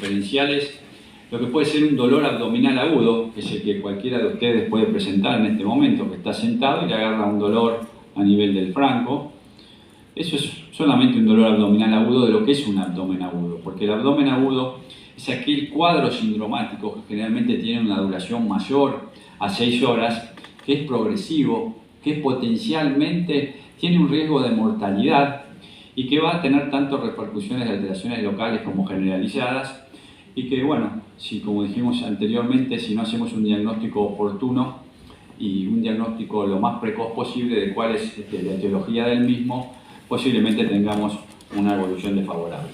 diferenciales lo que puede ser un dolor abdominal agudo, que es el que cualquiera de ustedes puede presentar en este momento, que está sentado y le agarra un dolor a nivel del franco. Eso es solamente un dolor abdominal agudo de lo que es un abdomen agudo, porque el abdomen agudo es aquel cuadro sindromático que generalmente tiene una duración mayor a 6 horas, que es progresivo, que potencialmente tiene un riesgo de mortalidad y que va a tener tanto repercusiones de alteraciones locales como generalizadas, y que, bueno, si, como dijimos anteriormente, si no hacemos un diagnóstico oportuno y un diagnóstico lo más precoz posible de cuál es la etiología del mismo, posiblemente tengamos una evolución desfavorable.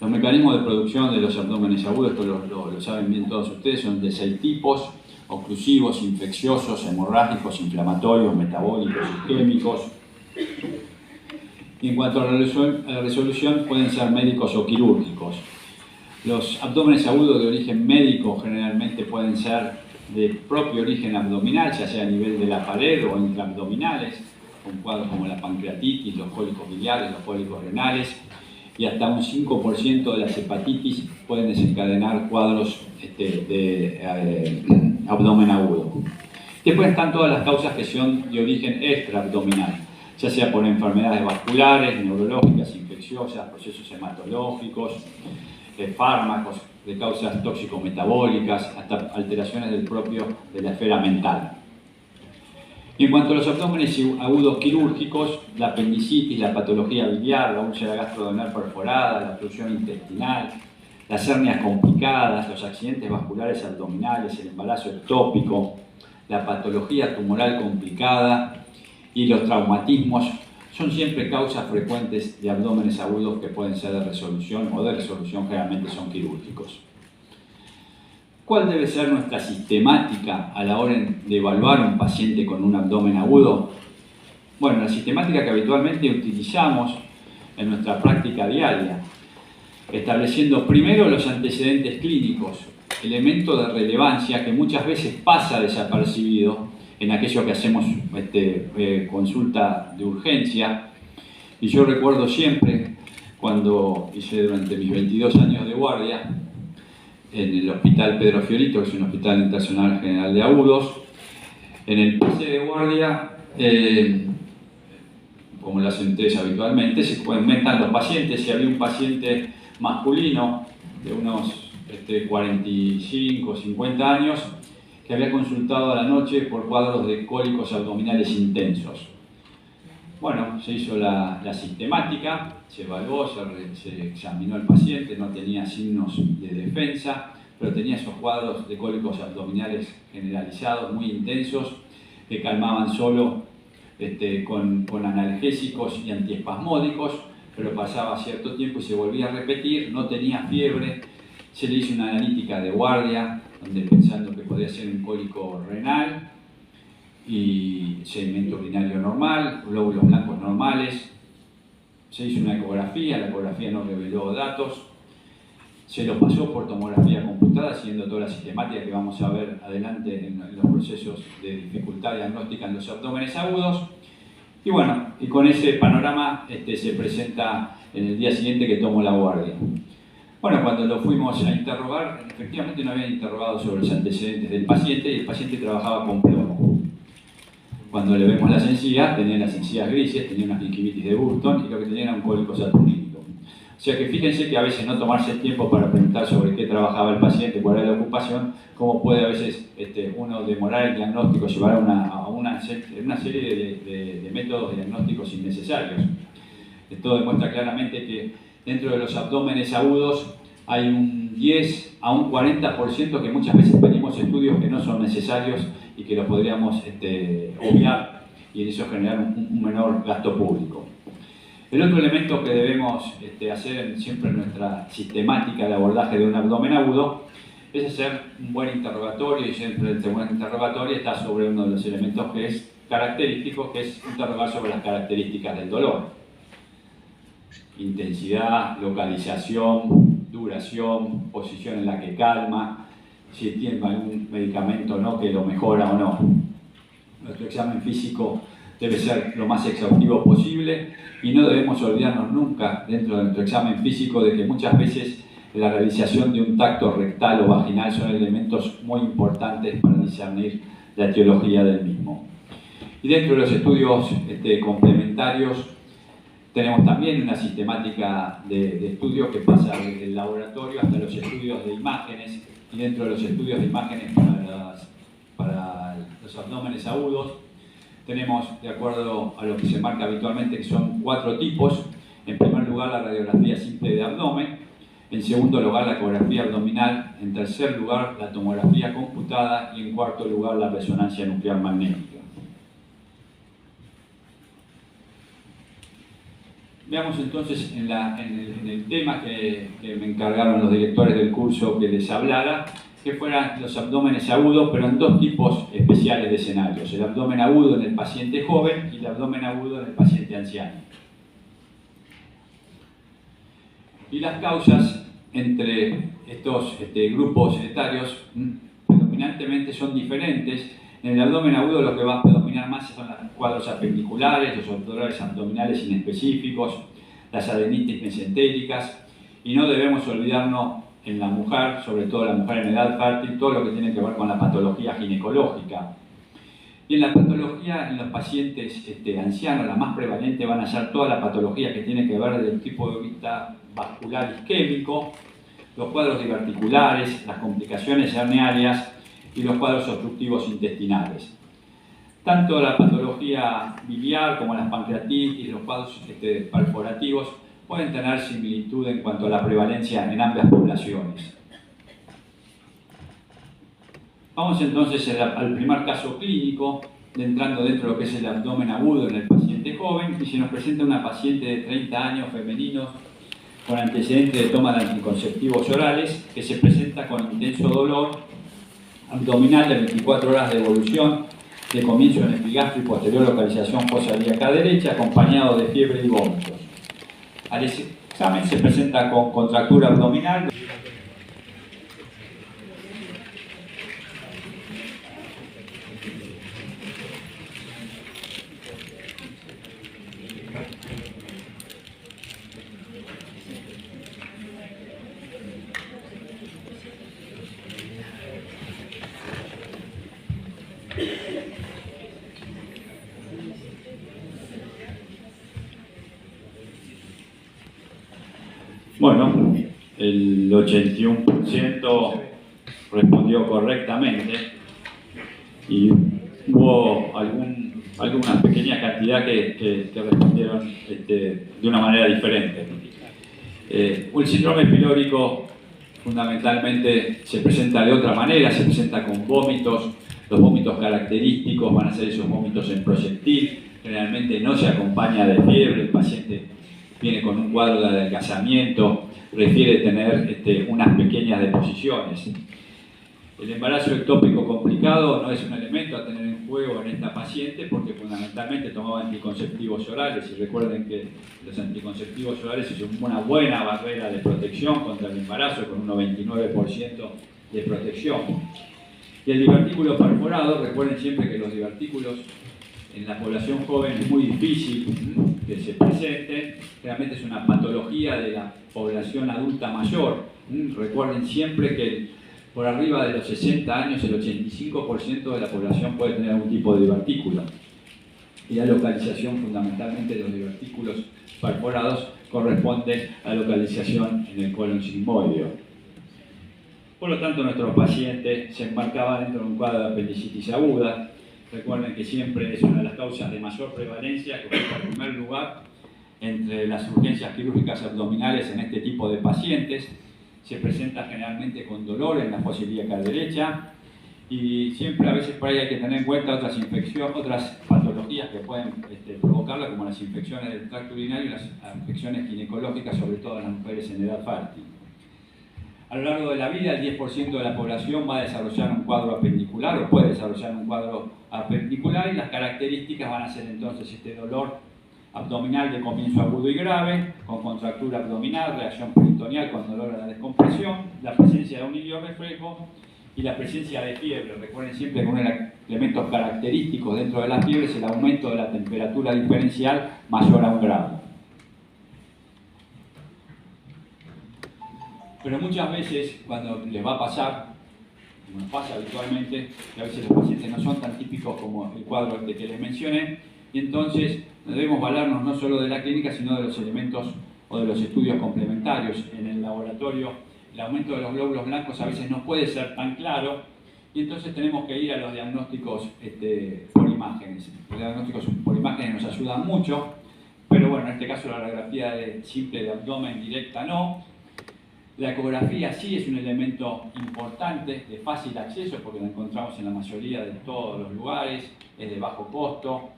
Los mecanismos de producción de los abdómenes agudos, esto lo saben bien todos ustedes, son de 6 tipos: oclusivos, infecciosos, hemorrágicos, inflamatorios, metabólicos, isquémicos. Y en cuanto a la resolución, pueden ser médicos o quirúrgicos. Los abdómenes agudos de origen médico generalmente pueden ser de propio origen abdominal, ya sea a nivel de la pared o intraabdominales, con cuadros como la pancreatitis, los cólicos biliares, los cólicos renales, y hasta un 5% de las hepatitis pueden desencadenar cuadros de abdomen agudo. Después están todas las causas que son de origen extraabdominal, ya sea por enfermedades vasculares, neurológicas, infecciosas, procesos hematológicos, fármacos de causas tóxico-metabólicas, hasta alteraciones de la esfera mental. Y en cuanto a los abdómenes agudos quirúrgicos, la apendicitis, la patología biliar, la úlcera gastrodenal perforada, la obstrucción intestinal, las hernias complicadas, los accidentes vasculares abdominales, el embarazo ectópico, la patología tumoral complicada y los traumatismos son siempre causas frecuentes de abdómenes agudos que pueden ser de resolución o de resolución, generalmente son quirúrgicos. ¿Cuál debe ser nuestra sistemática a la hora de evaluar un paciente con un abdomen agudo? Bueno, la sistemática que habitualmente utilizamos en nuestra práctica diaria, estableciendo primero los antecedentes clínicos, elemento de relevancia que muchas veces pasa desapercibido en aquello que hacemos consulta de urgencia. Y yo recuerdo siempre, cuando hice durante mis 22 años de guardia en el Hospital Pedro Fiorito, que es un hospital internacional general de agudos, en el pase de guardia, como lo hacen ustedes habitualmente, se comentan los pacientes. Si había un paciente masculino de unos 45 o 50 años, que había consultado a la noche por cuadros de cólicos abdominales intensos. Bueno, se hizo la sistemática, se evaluó, se examinó al paciente, no tenía signos de defensa, pero tenía esos cuadros de cólicos abdominales generalizados, muy intensos, que calmaban solo con analgésicos y antiespasmódicos, pero pasaba cierto tiempo y se volvía a repetir, no tenía fiebre. Se le hizo una analítica de guardia, donde pensando que podía ser un cólico renal, y sedimento urinario normal, glóbulos blancos normales. Se hizo una ecografía, la ecografía no reveló datos. Se lo pasó por tomografía computada, siguiendo toda la sistemática que vamos a ver adelante en los procesos de dificultad diagnóstica en los abdómenes agudos. Y bueno, y con ese panorama se presenta en el día siguiente que tomo la guardia. Bueno, cuando lo fuimos a interrogar, efectivamente no habían interrogado sobre los antecedentes del paciente, y el paciente trabajaba con plomo. Cuando le vemos las encías, tenía las encías grises, tenía una gingivitis de Burton, y lo que tenía era un cólico saturnínico. O sea que fíjense que a veces no tomarse el tiempo para preguntar sobre qué trabajaba el paciente, cuál era la ocupación, cómo puede a veces uno demorar el diagnóstico, llevar a una serie de métodos diagnósticos innecesarios. Esto demuestra claramente que dentro de los abdómenes agudos hay un 10 a un 40% que muchas veces pedimos estudios que no son necesarios y que los podríamos obviar, y en eso generar un menor gasto público. El otro elemento que debemos hacer siempre en nuestra sistemática de abordaje de un abdomen agudo es hacer un buen interrogatorio, y siempre el buen interrogatorio está sobre uno de los elementos que es característico, que es interrogar sobre las características del dolor. Intensidad, localización, duración, posición en la que calma, si tiene algún medicamento o no que lo mejora o no. Nuestro examen físico debe ser lo más exhaustivo posible y no debemos olvidarnos nunca dentro de nuestro examen físico de que muchas veces la realización de un tacto rectal o vaginal son elementos muy importantes para discernir la etiología del mismo. Y dentro de los estudios complementarios tenemos también una sistemática de estudios que pasa desde el laboratorio hasta los estudios de imágenes, y dentro de los estudios de imágenes para los abdómenes agudos tenemos, de acuerdo a lo que se marca habitualmente, que son 4 tipos. En primer lugar, la radiografía simple de abdomen. En segundo lugar, la ecografía abdominal. En tercer lugar, la tomografía computada. Y en cuarto lugar, la resonancia nuclear magnética. Veamos entonces en el tema que me encargaron los directores del curso que les hablara, que fueran los abdómenes agudos, pero en 2 tipos especiales de escenarios: el abdomen agudo en el paciente joven y el abdomen agudo en el paciente anciano. Y las causas entre estos grupos etarios predominantemente son diferentes. En el abdomen agudo lo que va a predominar más son los cuadros apendiculares, los dolores abdominales inespecíficos, las adenitis mesentéricas, y no debemos olvidarnos en la mujer, sobre todo la mujer en edad fértil, todo lo que tiene que ver con la patología ginecológica. Y en la patología, en los pacientes ancianos, la más prevalente van a ser toda la patología que tiene que ver del tipo de vista vascular isquémico, los cuadros diverticulares, las complicaciones herniarias y los cuadros obstructivos intestinales. Tanto la patología biliar como las pancreatitis, los cuadros perforativos pueden tener similitud en cuanto a la prevalencia en ambas poblaciones. Vamos entonces al primer caso clínico, entrando dentro de lo que es el abdomen agudo en el paciente joven, y se nos presenta una paciente de 30 años, femenino, con antecedentes de toma de anticonceptivos orales, que se presenta con intenso dolor abdominal de 24 horas de evolución, de comienzo en epigastro y posterior localización fosa ilíaca derecha, acompañado de fiebre y vómitos. Al examen se presenta con contractura abdominal. Bueno, el 81% respondió correctamente y hubo alguna pequeña cantidad que respondieron de una manera diferente. El síndrome pilórico fundamentalmente se presenta de otra manera, se presenta con vómitos. Los vómitos característicos van a ser esos vómitos en proyectil, generalmente no se acompaña de fiebre, el paciente viene con un cuadro de adelgazamiento, refiere tener unas pequeñas deposiciones. El embarazo ectópico complicado no es un elemento a tener en juego en esta paciente porque fundamentalmente tomaba anticonceptivos orales, y recuerden que los anticonceptivos orales son una buena barrera de protección contra el embarazo con un 99% de protección. Y el divertículo perforado, recuerden siempre que los divertículos en la población joven es muy difícil que se presenten, realmente es una patología de la población adulta mayor. Recuerden siempre que por arriba de los 60 años el 85% de la población puede tener algún tipo de divertículo. Y la localización fundamentalmente de los divertículos perforados corresponde a la localización en el colon sigmoideo. Por lo tanto, nuestro paciente se enmarcaba dentro de un cuadro de apendicitis aguda. Recuerden que siempre es una de las causas de mayor prevalencia, que ocupa el primer lugar entre las urgencias quirúrgicas abdominales en este tipo de pacientes. Se presenta generalmente con dolor en la fosa ilíaca derecha, y siempre a veces por ahí hay que tener en cuenta otras infecciones, otras patologías que pueden provocarla, como las infecciones del tracto urinario y las infecciones ginecológicas, sobre todo en las mujeres en edad fértil. A lo largo de la vida, el 10% de la población va a desarrollar un cuadro apendicular o puede desarrollar un cuadro apendicular, y las características van a ser entonces este dolor abdominal de comienzo agudo y grave, con contractura abdominal, reacción peritoneal con dolor a la descompresión, la presencia de un iliorreflejo y la presencia de fiebre. Recuerden siempre que uno de los elementos característicos dentro de la fiebre es el aumento de la temperatura diferencial mayor a 1 grado. Pero muchas veces cuando les va a pasar, como nos pasa habitualmente, que a veces los pacientes no son tan típicos como el cuadro que les mencioné, y entonces debemos valernos no solo de la clínica, sino de los elementos o de los estudios complementarios. En el laboratorio, el aumento de los glóbulos blancos a veces no puede ser tan claro, y entonces tenemos que ir a los diagnósticos por imágenes. Los diagnósticos por imágenes nos ayudan mucho, pero bueno, en este caso la radiografía simple de abdomen directa no. La ecografía sí es un elemento importante, de fácil acceso, porque la encontramos en la mayoría de todos los lugares, es de bajo costo.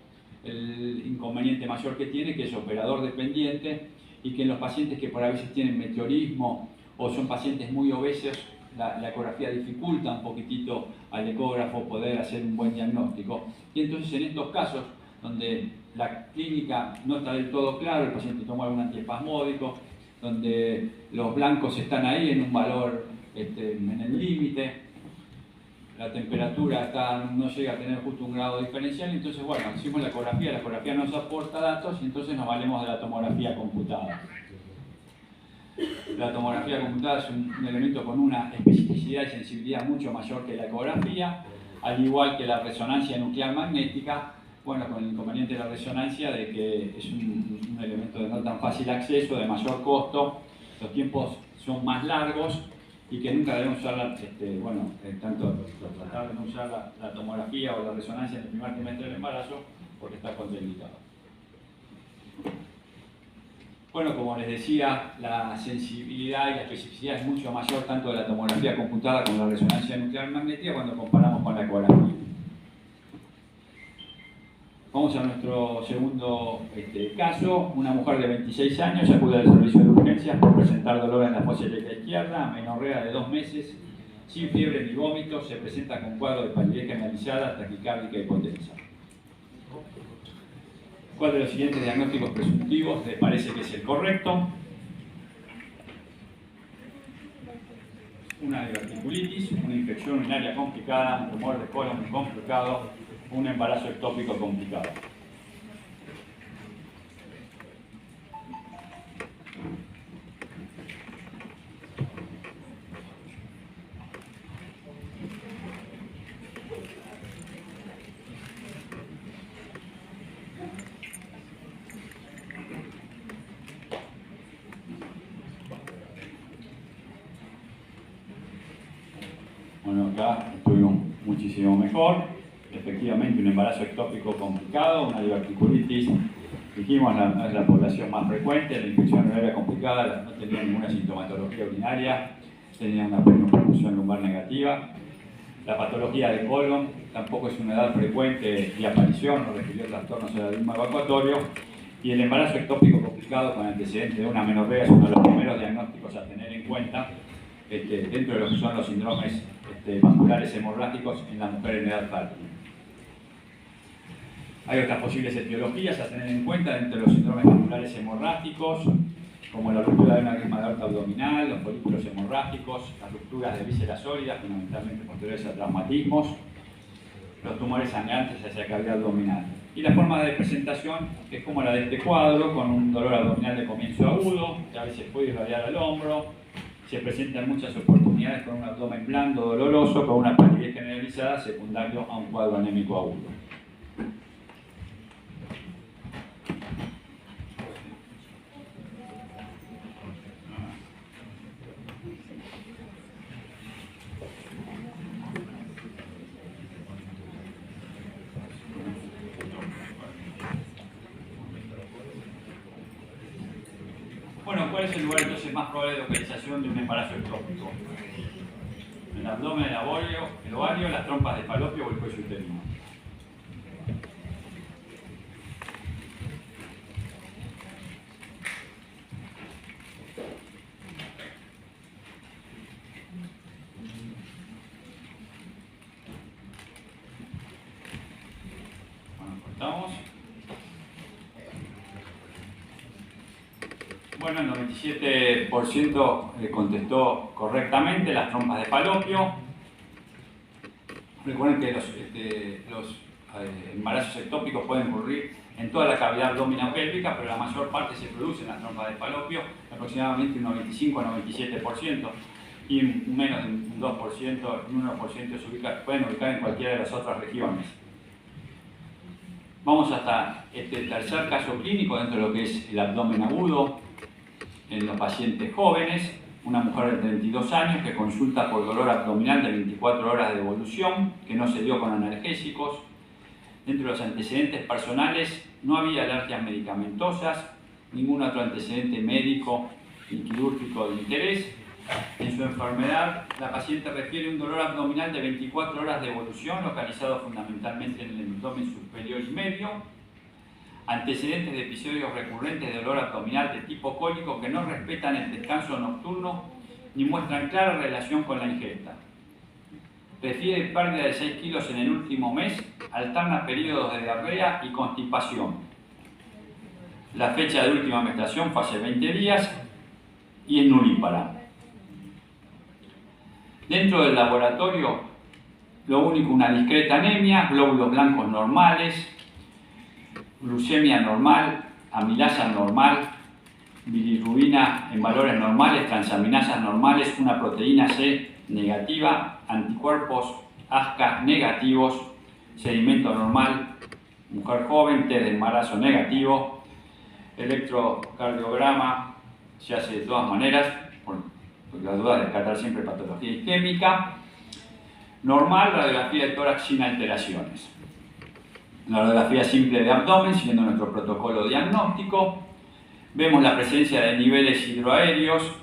El inconveniente mayor que tiene, que es operador dependiente, y que en los pacientes que por a veces tienen meteorismo o son pacientes muy obesos, la ecografía dificulta un poquitito al ecógrafo poder hacer un buen diagnóstico. Y entonces en estos casos, donde la clínica no está del todo claro, el paciente toma algún antiespasmódico, donde los blancos están ahí en un valor en el límite, la temperatura no llega a tener justo 1 grado diferencial, entonces bueno, hicimos la ecografía nos aporta datos y entonces nos valemos de la tomografía computada. La tomografía computada es un elemento con una especificidad y sensibilidad mucho mayor que la ecografía, al igual que la resonancia nuclear magnética, bueno, con el inconveniente de la resonancia de que es un elemento de no tan fácil acceso, de mayor costo, los tiempos son más largos y que nunca debemos usar, tanto tratar de no usar la tomografía o la resonancia en el primer trimestre del embarazo porque está contraindicado. Bueno, como les decía, la sensibilidad y la especificidad es mucho mayor tanto de la tomografía computada como de la resonancia nuclear magnética cuando comparamos con la ecografía. Vamos a nuestro segundo caso. Una mujer de 26 años acude al servicio de urgencias por presentar dolor en la fosa ilíaca izquierda, amenorrea de 2 meses, sin fiebre ni vómitos, se presenta con cuadro de palidez generalizada, taquicárdica y hipotensa. ¿Cuál de los siguientes diagnósticos presuntivos les parece que es el correcto? Una diverticulitis, una infección urinaria complicada, un tumor de colon complicado, un embarazo ectópico complicado. Bueno, acá estuvimos muchísimo mejor. Efectivamente, un embarazo ectópico complicado, una diverticulitis, dijimos, es la población más frecuente, la infección urinaria complicada, no tenía ninguna sintomatología urinaria, tenía una perfusión lumbar negativa. La patología de colon tampoco es una edad frecuente de aparición, no requirió trastornos del ritmo evacuatorio. Y el embarazo ectópico complicado con antecedente de una amenorrea es uno de los primeros diagnósticos a tener en cuenta dentro de lo que son los síndromes vasculares hemorrágicos en la mujer en edad fértil. Hay otras posibles etiologías a tener en cuenta dentro de los síndromes vasculares hemorrágicos, como la ruptura de una grisma de aorta abdominal, los folículos hemorrágicos, las rupturas de vísceras sólidas, fundamentalmente posteriores a traumatismos, los tumores sangrantes hacia cavidad abdominal. Y la forma de presentación es como la de este cuadro, con un dolor abdominal de comienzo agudo, que a veces puede irradiar al hombro. Se presenta en muchas oportunidades con un abdomen blando, doloroso, con una palidez generalizada, secundario a un cuadro anémico agudo. Bueno, ¿cuál es el lugar entonces más probable de localización de un embarazo ectópico? El abdomen, el ovario, las trompas de falopio o el cuello uterino. Bueno, cortamos. Bueno, el 97% contestó correctamente las trompas de falopio. Recuerden que los embarazos ectópicos pueden ocurrir en toda la cavidad abdominopélvica, pero la mayor parte se produce en la trompa de falopio, aproximadamente un 95-97%, y menos de un 2%, un 1% pueden ubicar en cualquiera de las otras regiones. Vamos hasta este tercer caso clínico dentro de lo que es el abdomen agudo en los pacientes jóvenes. Una mujer de 32 años que consulta por dolor abdominal de 24 horas de evolución, que no se dio con analgésicos. Dentro de los antecedentes personales no había alergias medicamentosas, ningún otro antecedente médico ni quirúrgico de interés. En su enfermedad, la paciente refiere un dolor abdominal de 24 horas de evolución, localizado fundamentalmente en el abdomen superior y medio. Antecedentes de episodios recurrentes de dolor abdominal de tipo cólico que no respetan el descanso nocturno ni muestran clara relación con la ingesta. Refiere pérdida de 6 kilos en el último mes, alterna periodos de diarrea y constipación. La fecha de última menstruación fue hace 20 días y es nulípara. Dentro del laboratorio, lo único, una discreta anemia, glóbulos blancos normales, glucemia normal, amilasa normal, bilirrubina en valores normales, transaminasas normales, una proteína C negativa, anticuerpos ASCA negativos, sedimento normal, mujer joven, test de embarazo negativo, electrocardiograma se hace de todas maneras, por la duda de descartar siempre patología isquémica, normal, radiografía de tórax sin alteraciones. La radiografía simple de abdomen, siguiendo nuestro protocolo diagnóstico, vemos la presencia de niveles hidroaéreos,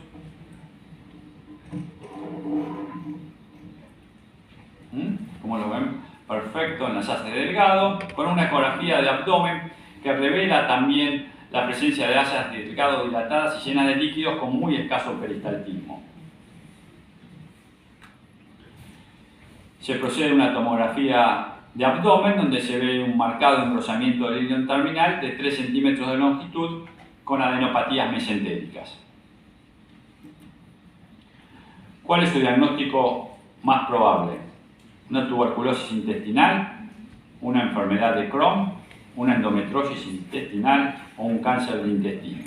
como lo ven, perfecto en las asas de delgado, con una ecografía de abdomen que revela también la presencia de asas de delgado dilatadas y llenas de líquidos con muy escaso peristaltismo. Se procede a una tomografía de abdomen donde se ve un marcado engrosamiento del ilion terminal de 3 centímetros de longitud con adenopatías mesentéricas. ¿Cuál es su diagnóstico más probable? Una tuberculosis intestinal, una enfermedad de Crohn, una endometriosis intestinal o un cáncer de intestino.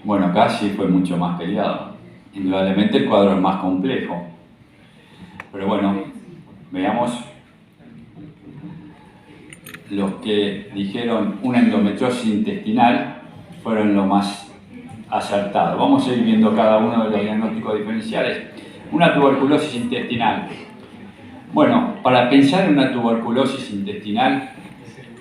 Bueno, acá sí fue mucho más peleado. Indudablemente el cuadro es más complejo. Pero bueno, veamos los que dijeron una endometriosis intestinal fueron lo más acertado. Vamos a ir viendo cada uno de los diagnósticos diferenciales. Una tuberculosis intestinal. Bueno, para pensar en una tuberculosis intestinal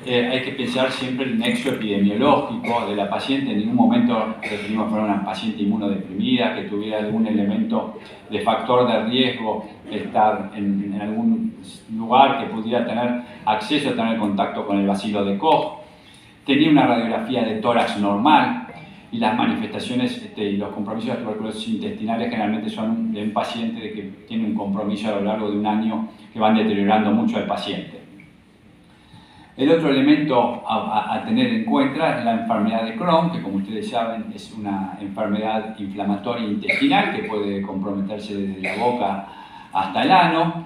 hay que pensar siempre el nexo epidemiológico de la paciente. En ningún momento referimos a una paciente inmunodeprimida que tuviera algún elemento de factor de riesgo de estar en algún lugar que pudiera tener acceso a tener contacto con el bacilo de Koch. Tenía una radiografía de tórax normal y las manifestaciones y los compromisos de tuberculosis intestinales generalmente son de un paciente de que tiene un compromiso a lo largo de un año que van deteriorando mucho al paciente. El otro elemento a tener en cuenta es la enfermedad de Crohn, que como ustedes saben es una enfermedad inflamatoria intestinal que puede comprometerse desde la boca hasta el ano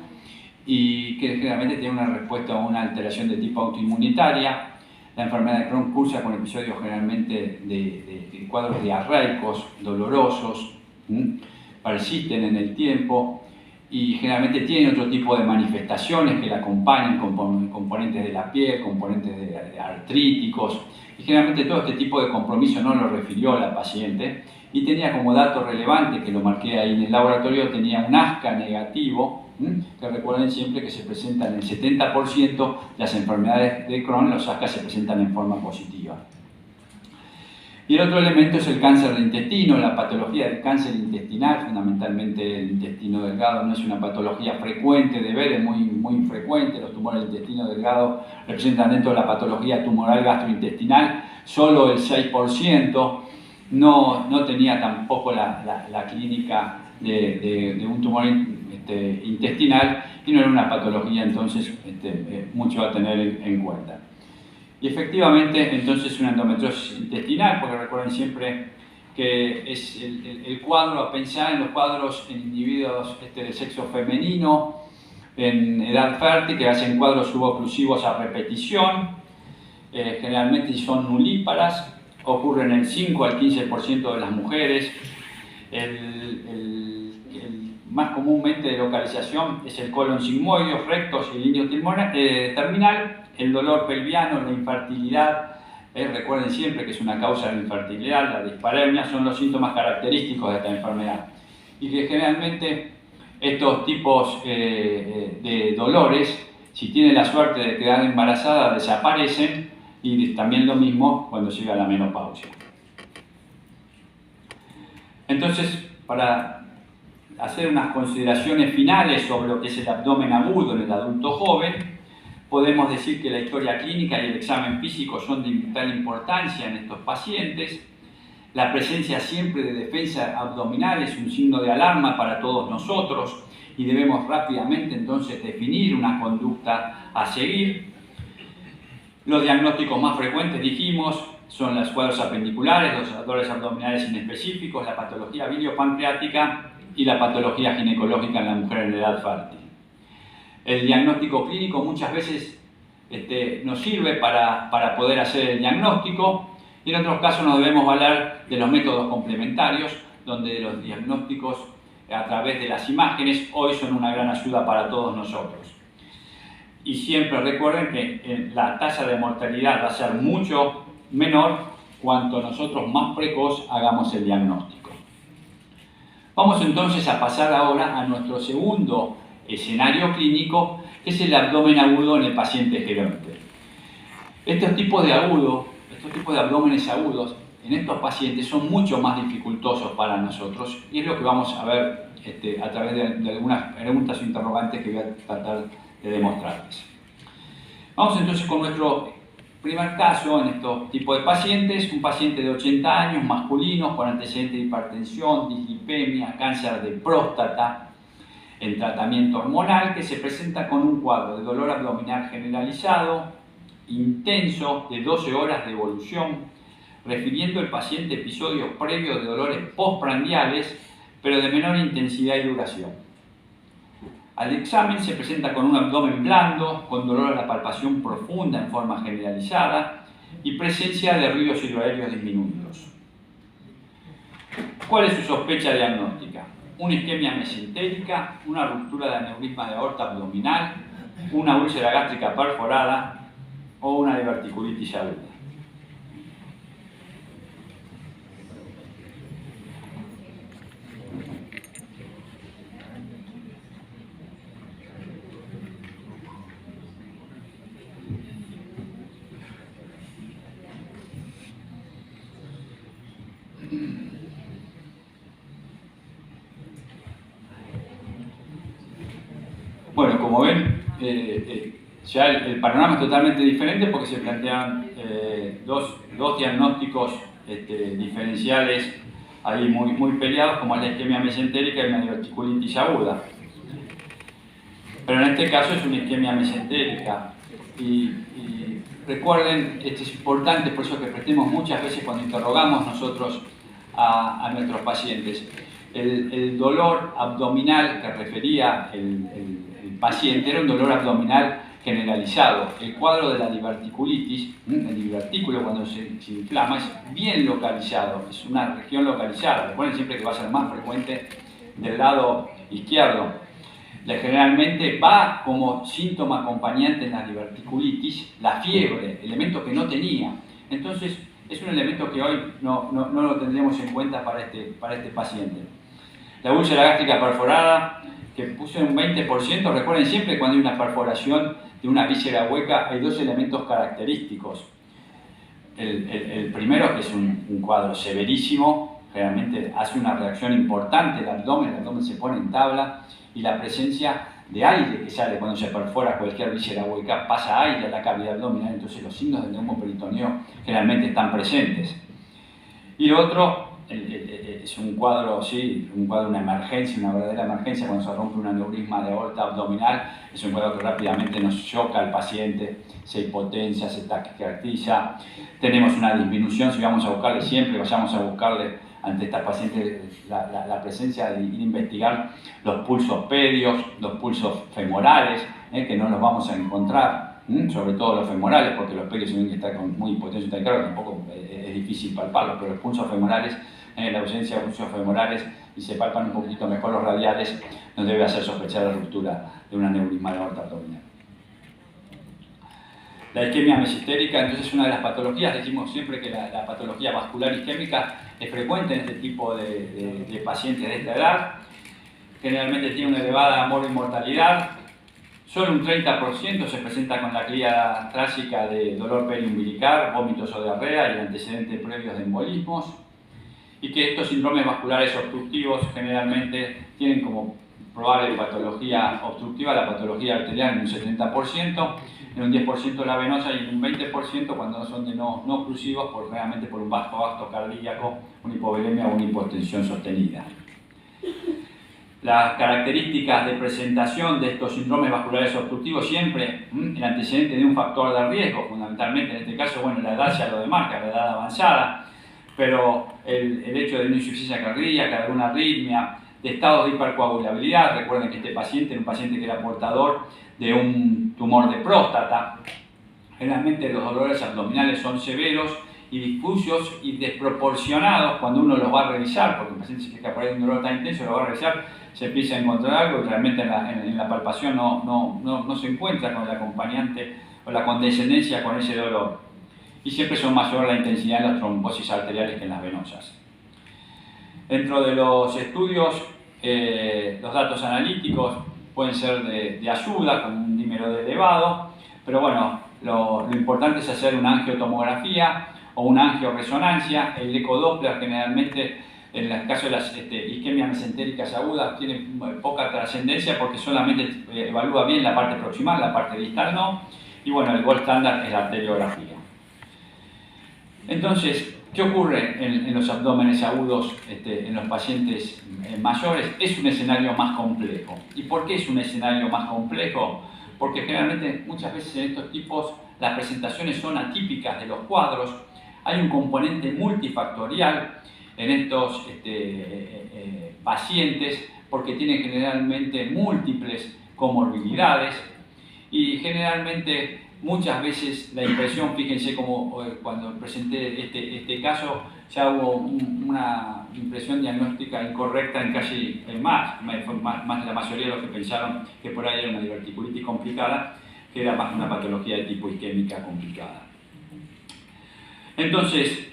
y que generalmente tiene una respuesta a una alteración de tipo autoinmunitaria. La enfermedad de Crohn cursa con episodios generalmente de cuadros diarreicos, dolorosos, persisten en el tiempo y generalmente tienen otro tipo de manifestaciones que la acompañan, componentes de la piel, componentes de artríticos, y generalmente todo este tipo de compromiso no lo refirió la paciente y tenía como dato relevante, que lo marqué ahí en el laboratorio, tenía un ASCA negativo, que recuerden siempre que se presentan en el 70% de las enfermedades de Crohn, los ASCA se presentan en forma positiva. Y el otro elemento es el cáncer de intestino, la patología del cáncer intestinal, fundamentalmente el intestino delgado no es una patología frecuente de ver, es muy infrecuente. Los tumores del intestino delgado representan dentro de la patología tumoral gastrointestinal solo el 6%, no tenía tampoco la clínica de un tumor intestinal y no era una patología entonces mucho a tener en cuenta. Y efectivamente, entonces, una endometriosis intestinal, porque recuerden siempre que es el cuadro, a pensar en los cuadros en individuos del sexo femenino, en edad fértil, que hacen cuadros suboclusivos a repetición, generalmente son nulíparas, ocurren en el 5 al 15% de las mujeres. El más comúnmente de localización es el colon sigmoides, rectos y línea terminal. El dolor pelviano, la infertilidad, recuerden siempre que es una causa de la infertilidad, la dispareunia, son los síntomas característicos de esta enfermedad. Y que generalmente estos tipos de dolores, si tiene la suerte de quedar embarazada, desaparecen, y también lo mismo cuando llega la menopausia. Entonces, para hacer unas consideraciones finales sobre lo que es el abdomen agudo en el adulto joven, podemos decir que la historia clínica y el examen físico son de vital importancia en estos pacientes. La presencia siempre de defensa abdominal es un signo de alarma para todos nosotros y debemos rápidamente entonces definir una conducta a seguir. Los diagnósticos más frecuentes, dijimos, son los cuadros apendiculares, los dolores abdominales inespecíficos, la patología biliopancreática y la patología ginecológica en la mujer en edad fértil. El diagnóstico clínico muchas veces nos sirve para poder hacer el diagnóstico, y en otros casos nos debemos valer de los métodos complementarios, donde los diagnósticos a través de las imágenes hoy son una gran ayuda para todos nosotros. Y siempre recuerden que la tasa de mortalidad va a ser mucho menor cuanto nosotros más precoz hagamos el diagnóstico. Vamos entonces a pasar ahora a nuestro segundo escenario clínico, que es el abdomen agudo en el paciente geronte. Estos tipos de abdómenes agudos en estos pacientes son mucho más dificultosos para nosotros, y es lo que vamos a ver a través de algunas preguntas o interrogantes que voy a tratar de demostrarles. Vamos entonces con nuestro primer caso en estos tipos de pacientes, un paciente de 80 años, masculino, con antecedentes de hipertensión, dislipemia, cáncer de próstata, en tratamiento hormonal, que se presenta con un cuadro de dolor abdominal generalizado, intenso, de 12 horas de evolución, refiriendo el paciente episodios previos de dolores postprandiales, pero de menor intensidad y duración. Al examen se presenta con un abdomen blando, con dolor a la palpación profunda en forma generalizada y presencia de ruidos hidroaéreos disminuidos. ¿Cuál es su sospecha diagnóstica? Una isquemia mesentérica, una ruptura de aneurisma de aorta abdominal, una úlcera gástrica perforada o una diverticulitis aguda. Bueno, como ven, ya el panorama es totalmente diferente porque se plantean dos diagnósticos diferenciales ahí muy peleados, como es la isquemia mesentérica y la diverticulitis aguda. Pero en este caso es una isquemia mesentérica. Y recuerden, esto es importante, por eso que prestemos muchas veces cuando interrogamos nosotros a nuestros pacientes. El dolor abdominal que refería el paciente era un dolor abdominal generalizado. El cuadro de la diverticulitis, el divertículo cuando se inflama, es bien localizado, es una región localizada. Recuerden siempre que va a ser más frecuente del lado izquierdo. Generalmente va como síntoma acompañante en la diverticulitis la fiebre, elemento que no tenía. Entonces es un elemento que hoy no lo tendremos en cuenta para este paciente. La úlcera gástrica perforada, que puse un 20%, recuerden siempre que cuando hay una perforación de una víscera hueca hay dos elementos característicos. el primero, que es un cuadro severísimo, realmente hace una reacción importante el abdomen se pone en tabla y la presencia de aire que sale cuando se perfora cualquier víscera hueca, pasa aire a la cavidad abdominal, entonces los signos del neumoperitoneo generalmente están presentes. Y lo otro es un cuadro, sí, una emergencia, una verdadera emergencia cuando se rompe un aneurisma de aorta abdominal. Es un cuadro que rápidamente nos choca al paciente, se hipotensa, se taquicardia. Tenemos una disminución, si vamos a buscarle siempre, vayamos a buscarle ante estas pacientes la presencia de investigar los pulsos pedios, los pulsos femorales, que no los vamos a encontrar, sobre todo los femorales, porque los pedios tienen que estar con muy hipotensión taquicardia, tampoco es difícil palparlos, pero los pulsos femorales, la ausencia de pulsos femorales, y se palpan un poquito mejor los radiales, nos debe hacer sospechar la ruptura de un aneurisma de aorta abdominal. La isquemia mesistérica, entonces, es una de las patologías. Decimos siempre que la patología vascular isquémica es frecuente en este tipo de pacientes de esta edad. Generalmente tiene una elevada mortalidad. Solo un 30% se presenta con la clínica trágica de dolor periumbilical, vómitos o diarrea y antecedentes previos de embolismos. Y que estos síndromes vasculares obstructivos generalmente tienen como probable patología obstructiva la patología arterial en un 70%, en un 10% la venosa y en un 20% cuando son de no oclusivos, realmente por un bajo gasto cardíaco, una hipovolemia o una hipotensión sostenida. Las características de presentación de estos síndromes vasculares obstructivos siempre el antecedente de un factor de riesgo, fundamentalmente en este caso, bueno, la edad ya lo demarca, la edad avanzada, pero el hecho de una insuficiencia cardíaca, de alguna arritmia, de estados de hipercoagulabilidad. Recuerden que este paciente era un paciente que era portador de un tumor de próstata. Generalmente los dolores abdominales son severos y difusos y desproporcionados cuando uno los va a revisar, porque el paciente se queja por ahí de un dolor tan intenso, lo va a revisar, se empieza a encontrar algo y realmente en la palpación no se encuentra con el acompañante o la condescendencia con ese dolor. Y siempre son mayor la intensidad en las trombosis arteriales que en las venosas. Dentro de los estudios, los datos analíticos pueden ser de ayuda, con un dímero de elevado, pero bueno, lo importante es hacer una angiotomografía o una angioresonancia. El ecodoppler generalmente, en el caso de las isquemias mesentéricas agudas, tiene poca trascendencia porque solamente evalúa bien la parte proximal, la parte distal no, y bueno, el gold estándar es la arteriografía. Entonces, ¿qué ocurre en los abdómenes agudos en los pacientes mayores? Es un escenario más complejo. ¿Y por qué es un escenario más complejo? Porque generalmente, muchas veces en estos tipos, las presentaciones son atípicas de los cuadros. Hay un componente multifactorial en estos pacientes porque tienen generalmente múltiples comorbilidades y generalmente muchas veces la impresión, fíjense como cuando presenté este caso, ya hubo una impresión diagnóstica incorrecta en casi más la mayoría de los que pensaron que por ahí era una diverticulitis complicada, que era más una patología de tipo isquémica complicada. Entonces,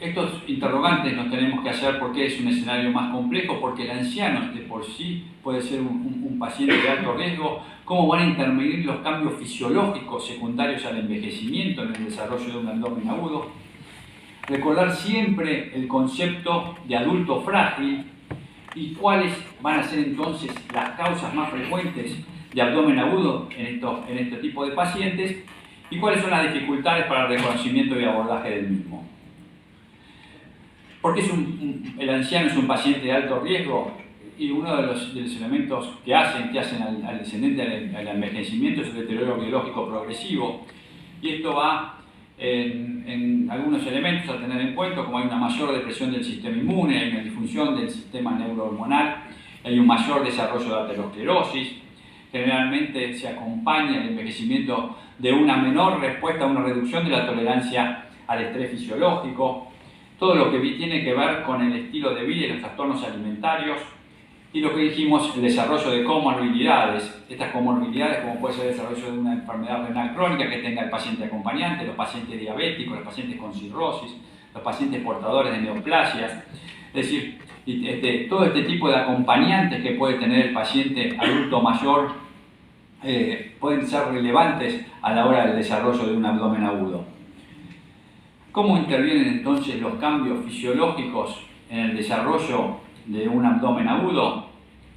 estos interrogantes nos tenemos que hacer porque es un escenario más complejo, porque el anciano de por sí puede ser un paciente de alto riesgo. ¿Cómo van a intervenir los cambios fisiológicos secundarios al envejecimiento en el desarrollo de un abdomen agudo? Recordar siempre el concepto de adulto frágil y cuáles van a ser entonces las causas más frecuentes de abdomen agudo en este tipo de pacientes y cuáles son las dificultades para el reconocimiento y abordaje del mismo. Porque el anciano es un paciente de alto riesgo y uno de los elementos que hacen al descendente al envejecimiento es el deterioro biológico progresivo. Y esto va en algunos elementos a tener en cuenta, como hay una mayor depresión del sistema inmune, hay una disfunción del sistema neurohormonal, hay un mayor desarrollo de aterosclerosis. Generalmente se acompaña el envejecimiento de una menor respuesta, una reducción de la tolerancia al estrés fisiológico. Todo lo que tiene que ver con el estilo de vida y los trastornos alimentarios y lo que dijimos, el desarrollo de comorbilidades. Estas comorbilidades, como puede ser el desarrollo de una enfermedad renal crónica que tenga el paciente acompañante, los pacientes diabéticos, los pacientes con cirrosis, los pacientes portadores de neoplasias, es decir, todo este tipo de acompañantes que puede tener el paciente adulto mayor pueden ser relevantes a la hora del desarrollo de un abdomen agudo. ¿Cómo intervienen entonces los cambios fisiológicos en el desarrollo de un abdomen agudo?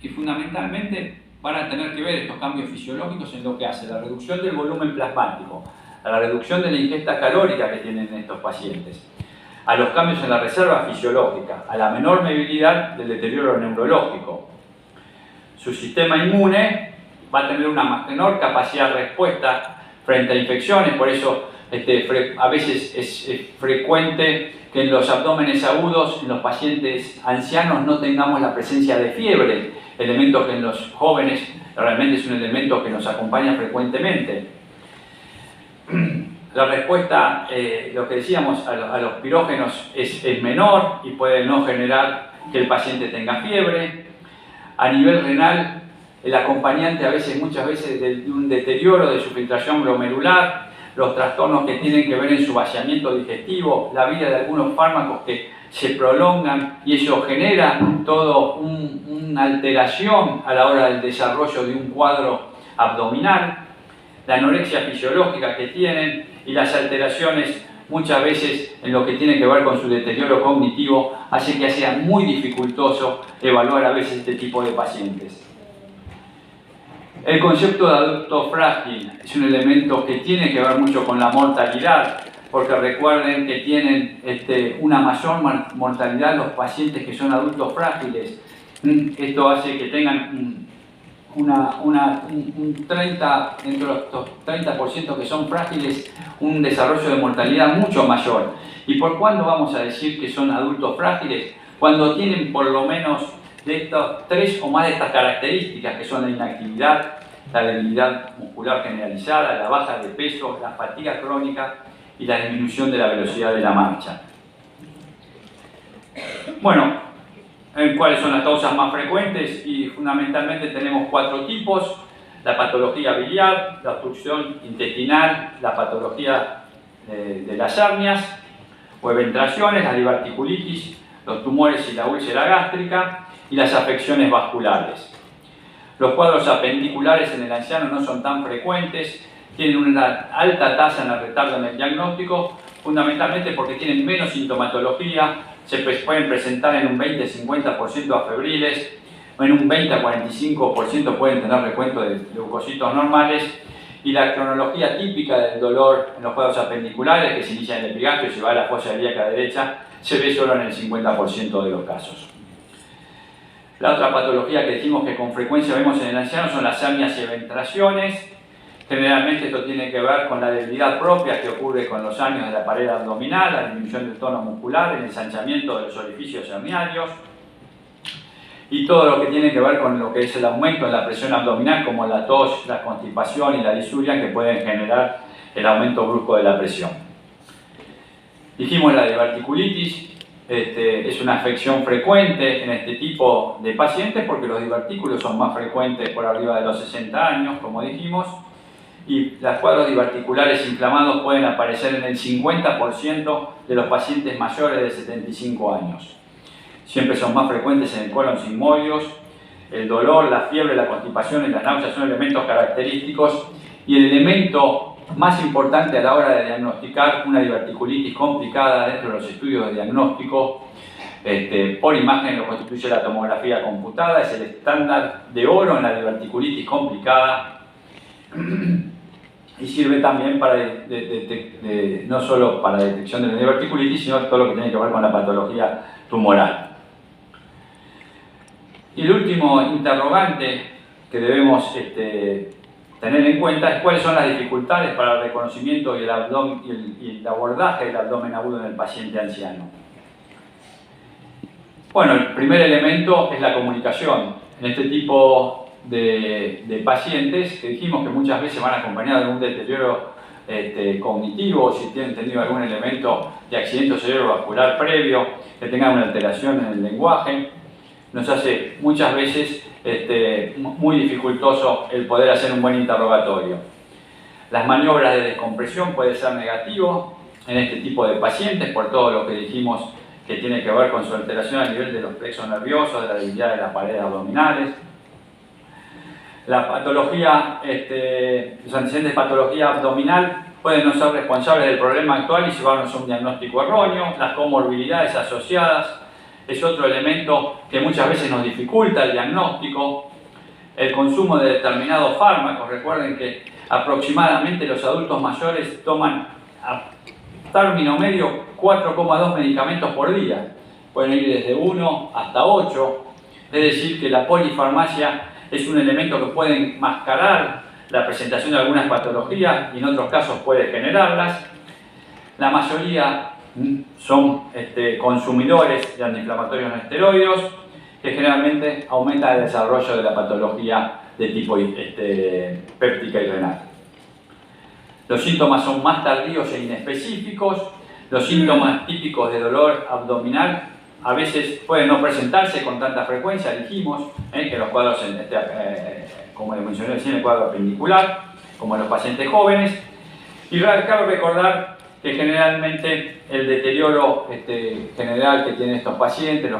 Y fundamentalmente van a tener que ver estos cambios fisiológicos en lo que hace la reducción del volumen plasmático, a la reducción de la ingesta calórica que tienen estos pacientes, a los cambios en la reserva fisiológica, a la menor movilidad del deterioro neurológico. Su sistema inmune va a tener una menor capacidad de respuesta frente a infecciones, por eso a veces es frecuente que en los abdómenes agudos, en los pacientes ancianos, no tengamos la presencia de fiebre, elemento que en los jóvenes realmente es un elemento que nos acompaña frecuentemente. La respuesta, lo que decíamos, a los pirógenos es menor y puede no generar que el paciente tenga fiebre. A nivel renal, el acompañante muchas veces de un deterioro de su filtración glomerular, los trastornos que tienen que ver en su vaciamiento digestivo, la vida de algunos fármacos que se prolongan y eso genera toda una alteración a la hora del desarrollo de un cuadro abdominal, la anorexia fisiológica que tienen y las alteraciones muchas veces en lo que tiene que ver con su deterioro cognitivo hace que sea muy dificultoso evaluar a veces este tipo de pacientes. El concepto de adulto frágil es un elemento que tiene que ver mucho con la mortalidad, porque recuerden que tienen una mayor mortalidad los pacientes que son adultos frágiles. Esto hace que tengan un 30, dentro de los 30% que son frágiles, un desarrollo de mortalidad mucho mayor. ¿Y por cuándo vamos a decir que son adultos frágiles? Cuando tienen por lo menos de estas 3 o más de estas características, que son la inactividad, la debilidad muscular generalizada, la baja de peso, la fatiga crónica y la disminución de la velocidad de la marcha. Bueno, ¿cuáles son las causas más frecuentes? Y fundamentalmente tenemos 4 tipos: la patología biliar, la obstrucción intestinal, la patología de las hernias o eventraciones, la diverticulitis, los tumores y la úlcera gástrica y las afecciones vasculares. Los cuadros apendiculares en el anciano no son tan frecuentes, tienen una alta tasa en el retardo en el diagnóstico, fundamentalmente porque tienen menos sintomatología, se pueden presentar en un 20-50% a febriles, o en un 20-45% pueden tener recuento de leucocitos normales, y la cronología típica del dolor en los cuadros apendiculares, que se inicia en el epigastrio y se va a la fosa ilíaca derecha, se ve solo en el 50% de los casos. La otra patología que decimos que con frecuencia vemos en el anciano son las hernias y eventraciones. Generalmente esto tiene que ver con la debilidad propia que ocurre con los años de la pared abdominal, la disminución del tono muscular, el ensanchamiento de los orificios herniarios y todo lo que tiene que ver con lo que es el aumento de la presión abdominal, como la tos, la constipación y la disuria, que pueden generar el aumento brusco de la presión. Dijimos la diverticulitis. Es una afección frecuente en este tipo de pacientes porque los divertículos son más frecuentes por arriba de los 60 años, como dijimos, y los cuadros diverticulares inflamados pueden aparecer en el 50% de los pacientes mayores de 75 años. Siempre son más frecuentes en el colon sigmoideus. El dolor, la fiebre, la constipación y las náuseas son elementos característicos, y el elemento más importante a la hora de diagnosticar una diverticulitis complicada dentro de los estudios de diagnóstico por imagen lo constituye la tomografía computada, es el estándar de oro en la diverticulitis complicada y sirve también para no solo para la detección de la diverticulitis, sino todo lo que tiene que ver con la patología tumoral. Y el último interrogante que debemos tener en cuenta es cuáles son las dificultades para el reconocimiento y el abordaje del abdomen agudo en el paciente anciano. Bueno, el primer elemento es la comunicación. En este tipo de pacientes, que dijimos que muchas veces van acompañados de un deterioro cognitivo, si tienen tenido algún elemento de accidente cerebrovascular previo, que tengan una alteración en el lenguaje, nos hace muchas veces muy dificultoso el poder hacer un buen interrogatorio. Las maniobras de descompresión pueden ser negativo en este tipo de pacientes por todo lo que dijimos que tiene que ver con su alteración a nivel de los plexos nerviosos, de la debilidad de las paredes abdominales. La patología, los antecedentes de patología abdominal pueden no ser responsables del problema actual y llevarnos a un diagnóstico erróneo. Las comorbilidades asociadas es otro elemento que muchas veces nos dificulta el diagnóstico. El consumo de determinados fármacos, recuerden que aproximadamente los adultos mayores toman a término medio 4,2 medicamentos por día. Pueden ir desde 1 hasta 8, es decir que la polifarmacia es un elemento que puede enmascarar la presentación de algunas patologías y en otros casos puede generarlas. La mayoría son consumidores de antiinflamatorios no esteroides que generalmente aumentan el desarrollo de la patología de tipo péptica y renal. Los síntomas son más tardíos e inespecíficos. Los síntomas típicos de dolor abdominal a veces pueden no presentarse con tanta frecuencia, dijimos, que los cuadros, como les mencioné recién, el cuadro appendicular, como en los pacientes jóvenes. Y cabe recordar que generalmente el deterioro general que tienen estos pacientes,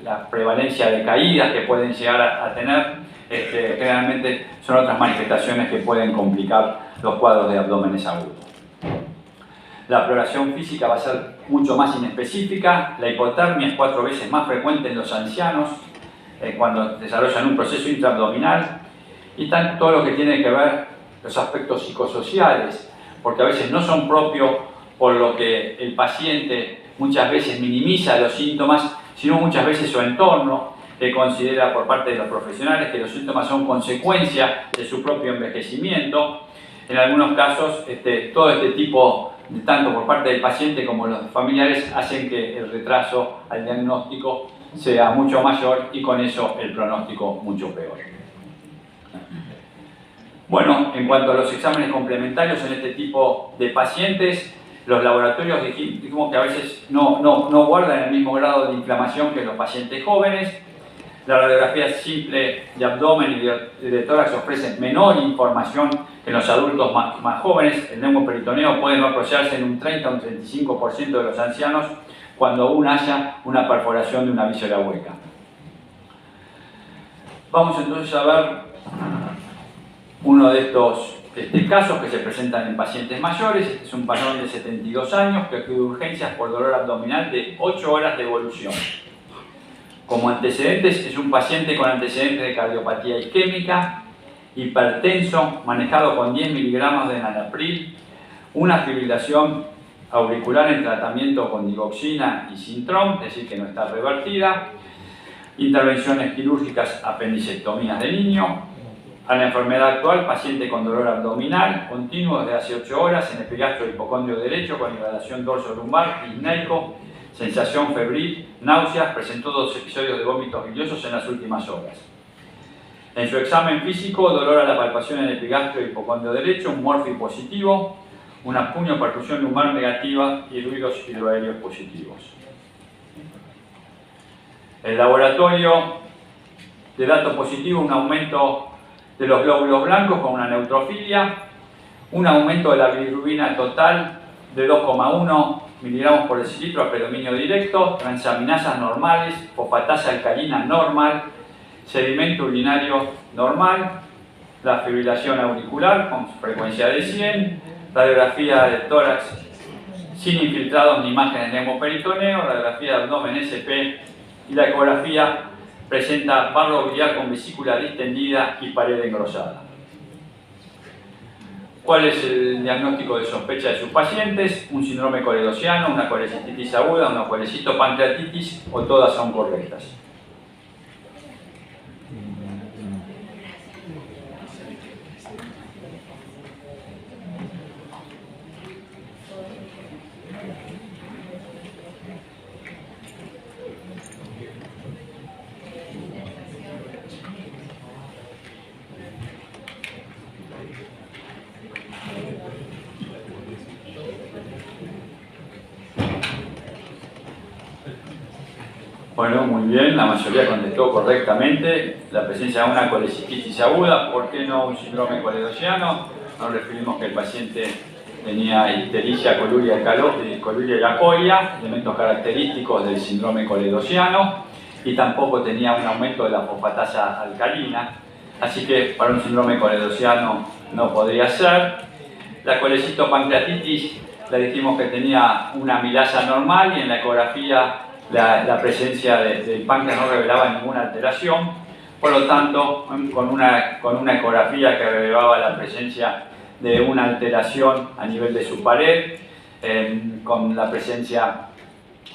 la prevalencia de caídas que pueden llegar a tener, generalmente son otras manifestaciones que pueden complicar los cuadros de abdómenes agudos. La exploración física va a ser mucho más inespecífica. La hipotermia es 4 veces más frecuente en los ancianos cuando desarrollan un proceso intraabdominal. Y todo lo que tiene que ver los aspectos psicosociales, porque a veces no son propios por lo que el paciente muchas veces minimiza los síntomas, sino muchas veces su entorno que considera por parte de los profesionales que los síntomas son consecuencia de su propio envejecimiento. En algunos casos, todo este tipo, tanto por parte del paciente como los familiares, hacen que el retraso al diagnóstico sea mucho mayor y con eso el pronóstico mucho peor. Bueno, en cuanto a los exámenes complementarios en este tipo de pacientes, los laboratorios dijimos que a veces no guardan el mismo grado de inflamación que los pacientes jóvenes. La radiografía simple de abdomen y de tórax ofrece menor información que en los adultos más jóvenes. El neumoperitoneo puede no apreciarse en un 30 o un 35% de los ancianos cuando aún haya una perforación de una víscera hueca. Vamos entonces a ver uno de estos casos que se presentan en pacientes mayores. Este es un varón de 72 años que acude a urgencias por dolor abdominal de 8 horas de evolución. Como antecedentes, es un paciente con antecedentes de cardiopatía isquémica, hipertenso, manejado con 10 miligramos de enalapril, una fibrilación auricular en tratamiento con digoxina y Sintrom, es decir, que no está revertida, intervenciones quirúrgicas, apendicectomías de niño. A la enfermedad actual, paciente con dolor abdominal continuo desde hace 8 horas en epigastro e hipocondrio derecho con irradiación dorso-lumbar, disneico, sensación febril, náuseas, presentó 2 episodios de vómitos biliosos en las últimas horas. En su examen físico, dolor a la palpación en el epigastro e hipocondrio derecho, un morfi positivo, una punio-percusión lumbar negativa y ruidos hidroaéreos positivos. El laboratorio de dato positivo, un aumento de los glóbulos blancos con una neutrofilia, un aumento de la bilirrubina total de 2,1 miligramos por decilitro a predominio directo, transaminasas normales, fosfatasa alcalina normal, sedimento urinario normal, la fibrilación auricular con frecuencia de 100, radiografía de tórax sin infiltrados ni imágenes de neumoperitoneo, radiografía de abdomen SP y la ecografía presenta barro biliar con vesícula distendida y pared engrosada. ¿Cuál es el diagnóstico de sospecha de sus pacientes? Un síndrome coledociano, una colecistitis aguda, una colecitopancreatitis o todas son correctas. Bueno, muy bien, la mayoría contestó correctamente. La presencia de una colecistitis aguda, ¿por qué no un síndrome coledociano? Nos referimos que el paciente tenía ictericia, coluria y lacoria, elementos característicos del síndrome coledociano, y tampoco tenía un aumento de la fosfatasa alcalina. así que para un síndrome coledociano no podría ser. La colecitopancreatitis le dijimos que tenía una amilasa normal y en la ecografía la presencia del páncreas no revelaba ninguna alteración. Por lo tanto, con una ecografía que revelaba la presencia de una alteración a nivel de su pared, con la presencia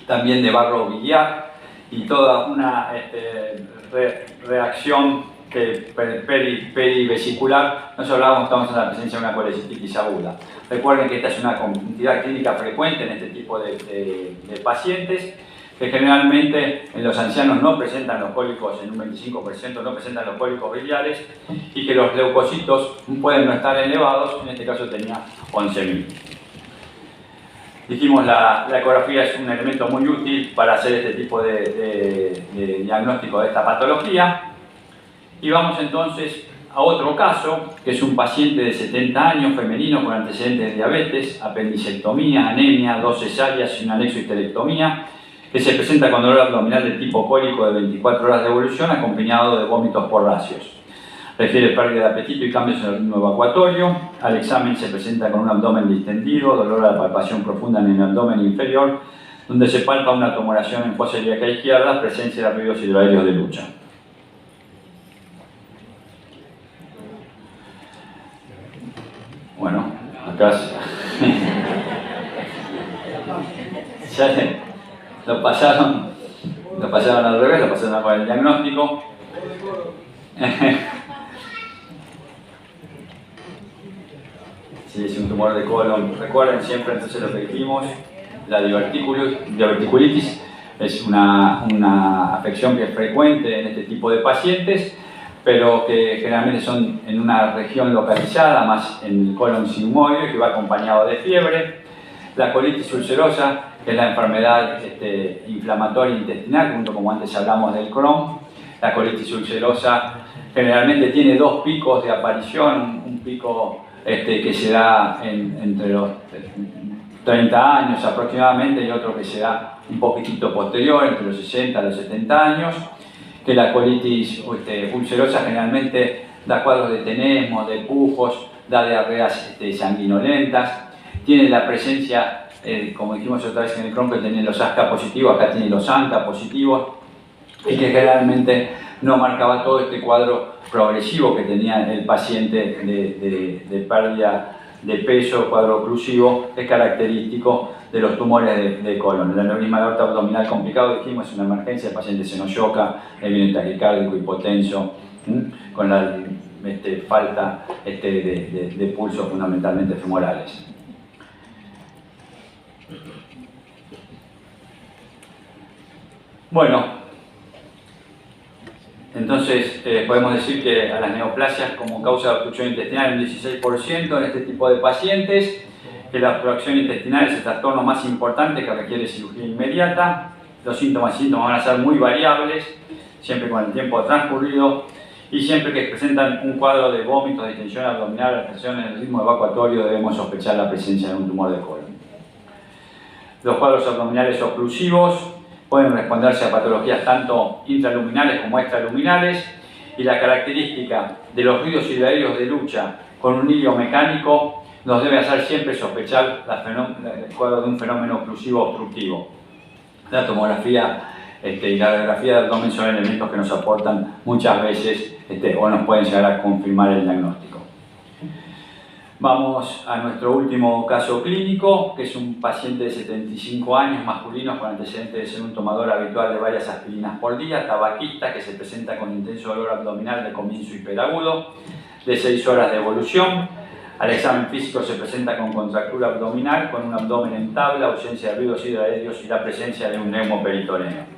también de barro biliar y toda una reacción perivesicular, nos hablábamos, estamos en la presencia de una colecitis aguda. Recuerden que esta es una entidad clínica frecuente en este tipo de pacientes, que generalmente en los ancianos no presentan los cólicos, en un 25% no presentan los cólicos biliares, y que los leucocitos pueden no estar elevados, en este caso tenía 11.000. Dijimos, la ecografía es un elemento muy útil para hacer este tipo de diagnóstico de esta patología. Y vamos entonces a otro caso, que es un paciente de 70 años, femenino, con antecedentes de diabetes, apendicectomía, anemia, 2 cesáreas y un anexo histerectomía, que se presenta con dolor abdominal de tipo cólico de 24 horas de evolución, acompañado de vómitos porráceos. Refiere pérdida de apetito y cambios en el ritmo evacuatorio. Al examen se presenta con un abdomen distendido, dolor a la palpación profunda en el abdomen inferior, donde se palpa una tumoración en fosa ilíaca izquierda, presencia de ruidos hidroaéreos de lucha. Bueno, acá ya lo pasaron al revés, lo pasaron con el diagnóstico. Si es un tumor de colon, recuerden siempre entonces lo que dijimos, la diverticulitis es una afección que es frecuente en este tipo de pacientes, pero que generalmente son en una región localizada, más en el colon sigmoide, que va acompañado de fiebre. La colitis ulcerosa, que es la enfermedad inflamatoria intestinal, junto como antes hablamos del Crohn. La colitis ulcerosa generalmente tiene 2 picos de aparición, un pico que se da entre los 30 años aproximadamente y otro que se da un poquitito posterior, entre los 60 y los 70 años. Que la colitis ulcerosa generalmente da cuadros de tenesmo, de pufos, da diarreas sanguinolentas, tiene la presencia, como dijimos otra vez en el Crohn, que tiene los ASCA positivos, acá tiene los ANCA positivos, y que generalmente no marcaba todo este cuadro progresivo que tenía el paciente de pérdida de peso, cuadro oclusivo, es característico de los tumores de colon. El aneurisma de aorta abdominal complicado, dijimos, es una emergencia, el paciente se nos choca, viene taquicárdico, hipotenso, con la falta de pulsos fundamentalmente femorales. Bueno, entonces podemos decir que a las neoplasias como causa de obstrucción intestinal un 16% en este tipo de pacientes, que la obstrucción intestinal es el trastorno más importante que requiere cirugía inmediata. Los síntomas van a ser muy variables, siempre con el tiempo transcurrido, y siempre que presentan un cuadro de vómitos, distensión abdominal, alteración en el ritmo evacuatorio, debemos sospechar la presencia de un tumor de colon. Los cuadros abdominales oclusivos pueden responderse a patologías tanto intraluminales como extraluminales, y la característica de los ruidos hidroaéreos de lucha con un hilio mecánico nos debe hacer siempre sospechar el cuadro de un fenómeno oclusivo obstructivo. La tomografía y la radiografía del abdomen son elementos que nos aportan muchas veces o nos pueden llegar a confirmar el diagnóstico. Vamos a nuestro último caso clínico, que es un paciente de 75 años, masculino, con antecedentes de ser un tomador habitual de varias aspirinas por día, tabaquista, que se presenta con intenso dolor abdominal de comienzo hiperagudo, de 6 horas de evolución. Al examen físico se presenta con contractura abdominal, con un abdomen en tabla, ausencia de ruidos hidroaéreos y la presencia de un neumoperitoneo.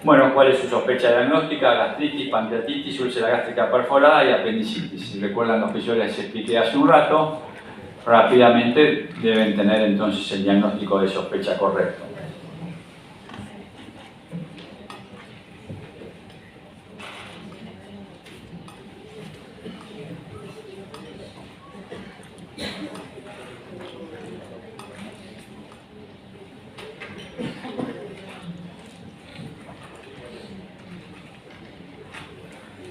Bueno, ¿cuál es su sospecha diagnóstica? Gastritis, pancreatitis, úlcera gástrica perforada y apendicitis. Si recuerdan lo que yo les expliqué hace un rato, rápidamente deben tener entonces el diagnóstico de sospecha correcto.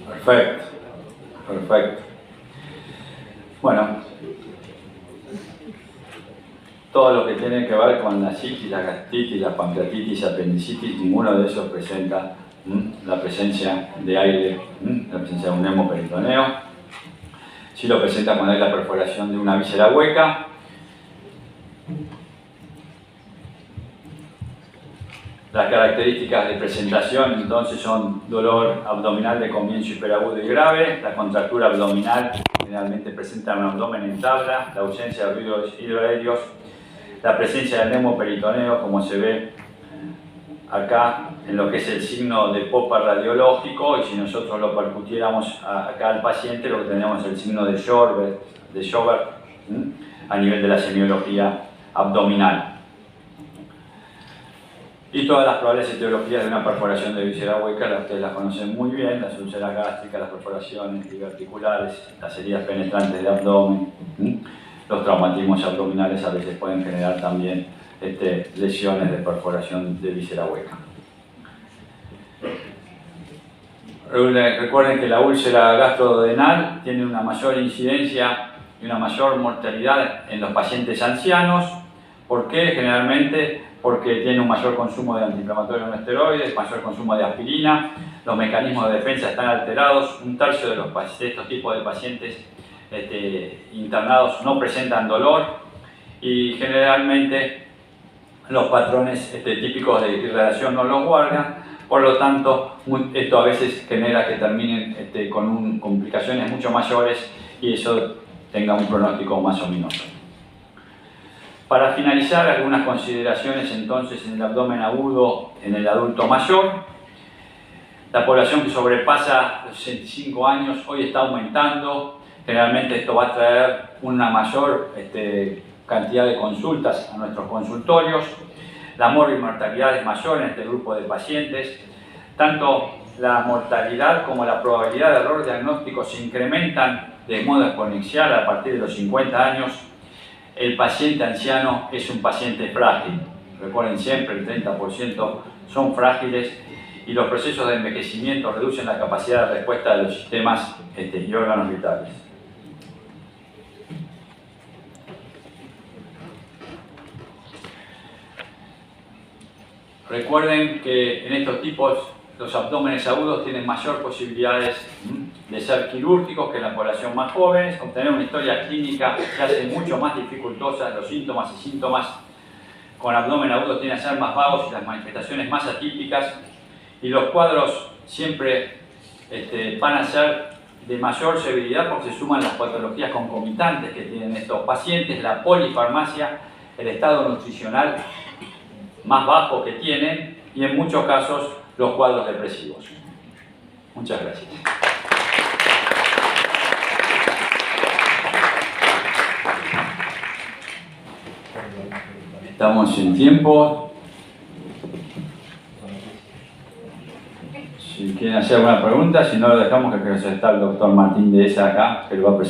Perfecto, perfecto. Bueno, todo lo que tiene que ver con la citis, la gastritis, la pancreatitis, apendicitis, ninguno de esos presenta la presencia de aire, la presencia de un hemoperitoneo. Sí lo presenta cuando hay la perforación de una víscera hueca. Las características de presentación entonces son dolor abdominal de comienzo hiperagudo y grave, la contractura abdominal generalmente presenta un abdomen en tabla, la ausencia de ruidos hidroaéreos, la presencia del hemoperitoneo como se ve acá en lo que es el signo de Popper radiológico, y si nosotros lo percutiéramos acá al paciente lo que tendríamos es el signo de Schobert a nivel de la semiología abdominal. Y todas las probables etiologías de una perforación de víscera hueca, ustedes las conocen muy bien, las úlceras gástricas, las perforaciones diverticulares, las heridas penetrantes de abdomen, los traumatismos abdominales a veces pueden generar también lesiones de perforación de víscera hueca. Recuerden que la úlcera gastroduodenal tiene una mayor incidencia y una mayor mortalidad en los pacientes ancianos. ¿Por qué? Generalmente porque tiene un mayor consumo de antiinflamatorios no esteroides, mayor consumo de aspirina, los mecanismos de defensa están alterados, un tercio de estos tipos de pacientes internados no presentan dolor y generalmente los patrones típicos de irradiación no los guardan, por lo tanto esto a veces genera que terminen con complicaciones mucho mayores y eso tenga un pronóstico más ominoso. Para finalizar, algunas consideraciones entonces en el abdomen agudo en el adulto mayor. La población que sobrepasa los 65 años hoy está aumentando. Generalmente esto va a traer una mayor cantidad de consultas a nuestros consultorios. La mortalidad es mayor en este grupo de pacientes. Tanto la mortalidad como la probabilidad de error diagnóstico se incrementan de modo exponencial a partir de los 50 años. El paciente anciano es un paciente frágil. Recuerden siempre, el 30% son frágiles y los procesos de envejecimiento reducen la capacidad de respuesta de los sistemas y órganos vitales. Recuerden que en estos tipos los abdómenes agudos tienen mayor posibilidades de ser quirúrgicos que en la población más joven. Obtener una historia clínica se hace mucho más dificultosa. Los síntomas y síntomas con abdomen agudo tienden a ser más vagos y las manifestaciones más atípicas. Y los cuadros siempre van a ser de mayor severidad porque se suman las patologías concomitantes que tienen estos pacientes, la polifarmacia, el estado nutricional más bajo que tienen y en muchos casos los cuadros depresivos. Muchas gracias. Estamos en tiempo. Si quieren hacer alguna pregunta, si no lo dejamos que está el doctor Martín de esa acá, que lo va a presentar.